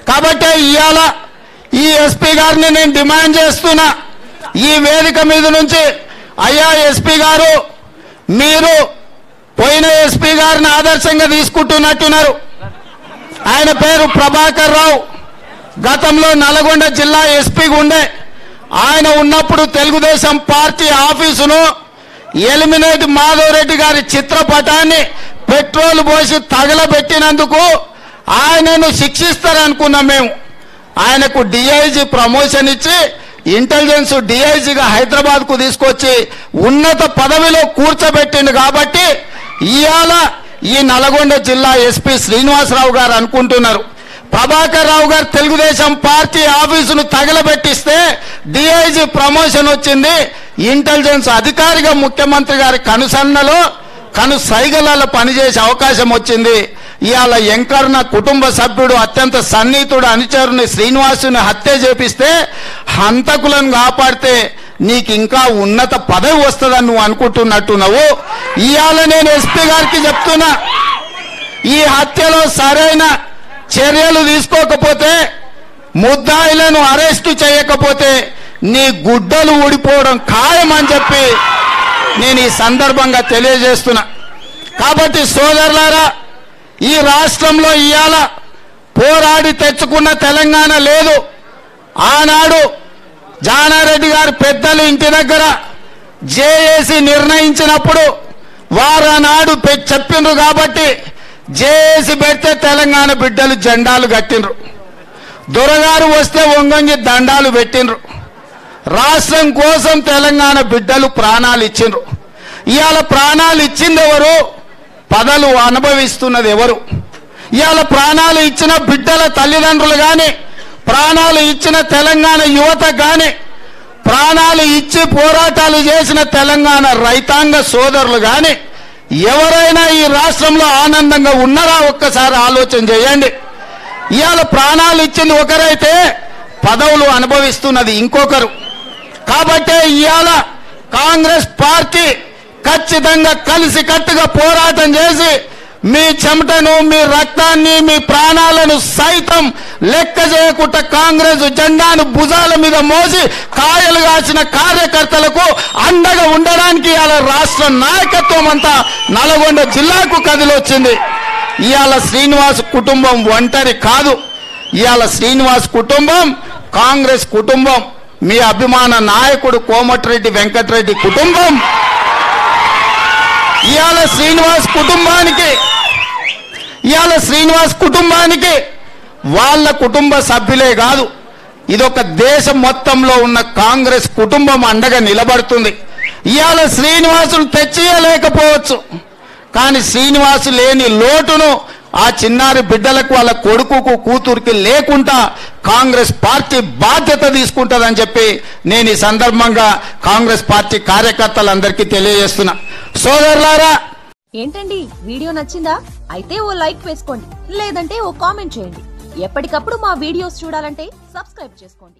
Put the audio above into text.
కాబట్టి ఇయాల ఈ ఎస్పీ గారిని నేను డిమాండ్ చేస్తున్నా, ఈ వేదిక మీద నుంచి, అయ్యా ఎస్పీ గారు, మీరు పోయిన ఎస్పీ గారిని ఆదర్శంగా తీసుకుంటున్నట్టున్నారు. ఆయన పేరు ప్రభాకర్ రావు, గతంలో నల్గొండ జిల్లా ఎస్పీగా ఉండే. ఆయన ఉన్నప్పుడు తెలుగుదేశం పార్టీ ఆఫీసును ఎలిమినేట్ మాధవ్ రెడ్డి గారి చిత్రపటాన్ని పెట్రోల్ పోసి తగలబెట్టినందుకు ఆయనను శిక్షిస్తారనుకున్నాం మేము. ఆయనకు డిఐజీ ప్రమోషన్ ఇచ్చి ఇంటెలిజెన్స్ డిఐజీగా హైదరాబాద్ కు తీసుకొచ్చి ఉన్నత పదవిలో కూర్చోబెట్టిండు. కాబట్టి ఇవాళ ఈ నల్గొండ జిల్లా ఎస్పీ శ్రీనివాసరావు గారు అనుకుంటున్నారు, ప్రభాకర్ రావు గారు తెలుగుదేశం పార్టీ ఆఫీసును తగలబెట్టిస్తే డిఐజీ ప్రమోషన్ వచ్చింది, ఇంటెలిజెన్స్ అధికారిగా ముఖ్యమంత్రి గారి కనుసన్నలో సైగలలో పనిచేసే అవకాశం వచ్చింది. ఇవాళ ఎంకర్న కుటుంబ సభ్యుడు, అత్యంత సన్నిహితుడు, అనుచరుని శ్రీనివాసుని హత్య చేపిస్తే, హంతకులను కాపాడితే నీకు ఇంకా ఉన్నత పదవి వస్తుందని నువ్వు అనుకుంటున్నట్టున్నావు. ఇవాళ నేను ఎస్పీ గారికి చెప్తున్నా, ఈ హత్యలో సరైన చర్యలు తీసుకోకపోతే, ముద్దాయిలను అరెస్టు చేయకపోతే నీ గుడ్డలు ఊడిపోవడం ఖాయమని చెప్పి నేను ఈ సందర్భంగా తెలియజేస్తున్నా. కాబట్టి సోదరులారా, ఈ రాష్ట్రంలో ఇవాళ పోరాడి తెచ్చుకున్న తెలంగాణ లేదు. ఆనాడు జానారెడ్డి గారు పెద్దలు ఇంటి దగ్గర జేఏసీ నిర్ణయించినప్పుడు వారు ఆనాడు చెప్పిండ్రు కాబట్టి జేఏసీ పెడితే తెలంగాణ బిడ్డలు జెండాలు కట్టిండ్రు. దొరగారు వస్తే వంగొంగి దండాలు పెట్టిండ్రు. రాష్ట్రం కోసం తెలంగాణ బిడ్డలు ప్రాణాలు ఇచ్చిండ్రు. ఇవాళ ప్రాణాలు ఇచ్చింది ఎవరు? పదలు అనుభవిస్తున్నది ఎవరు? ఇవాళ ప్రాణాలు ఇచ్చిన బిడ్డల తల్లిదండ్రులు కానీ, ప్రాణాలు ఇచ్చిన తెలంగాణ యువత కానీ, ప్రాణాలు ఇచ్చి పోరాటాలు చేసిన తెలంగాణ రైతాంగ సోదరులు కానీ ఎవరైనా ఈ రాష్ట్రంలో ఆనందంగా ఉన్నారా? ఒక్కసారి ఆలోచన చేయండి. ఇవాళ ప్రాణాలు ఇచ్చింది ఒకరైతే పదవులు అనుభవిస్తున్నది ఇంకొకరు. కాబట్టి ఇవాళ కాంగ్రెస్ పార్టీ ఖచ్చితంగా కలిసికట్టుగా పోరాటం చేసి మీ చెమటను, మీ రక్తాన్ని, మీ ప్రాణాలను సైతం లెక్క చేయకుండా కాంగ్రెస్ జెండాను భుజాల మీద మోసి కాయలు కాసిన కార్యకర్తలకు అండగా ఉండడానికి ఇవాళ రాష్ట్ర నాయకత్వం అంతా నల్గొండ జిల్లాకు కదిలొచ్చింది. ఇవాళ శ్రీనివాస్ కుటుంబం ఒంటరి కాదు. ఇవాళ శ్రీనివాస్ కుటుంబం కాంగ్రెస్ కుటుంబం. మీ అభిమాన నాయకుడు కోమటిరెడ్డి వెంకటరెడ్డి కుటుంబం ఇవాళ శ్రీనివాస్ కుటుంబానికి వాళ్ళ కుటుంబ సభ్యులే కాదు, ఇదొక దేశం మొత్తంలో ఉన్న కాంగ్రెస్ కుటుంబం అండగా నిలబడుతుంది. ఇవాళ శ్రీనివాసులు తెచ్చియలేకపోవచ్చు, కానీ శ్రీనివాసు లేని లోటును ఆ చిన్నారి బిడ్డలకు, వాళ్ళ కొడుకుకు, కూతురికి లేకుండా కాంగ్రెస్ పార్టీ బాధ్యత తీసుకుంటుందని చెప్పి నేను ఈ సందర్భంగా కాంగ్రెస్ పార్టీ కార్యకర్తలందరికీ తెలియజేస్తున్నా. సోదరులారా, ఏంటండి వీడియో నచ్చిందా? అయితే ఓ లైక్ వేసుకోండి, లేదంటే ఓ కామెంట్ చేయండి. ఎప్పటికప్పుడు మా వీడియోస్ చూడాలంటే సబ్స్క్రైబ్ చేసుకోండి.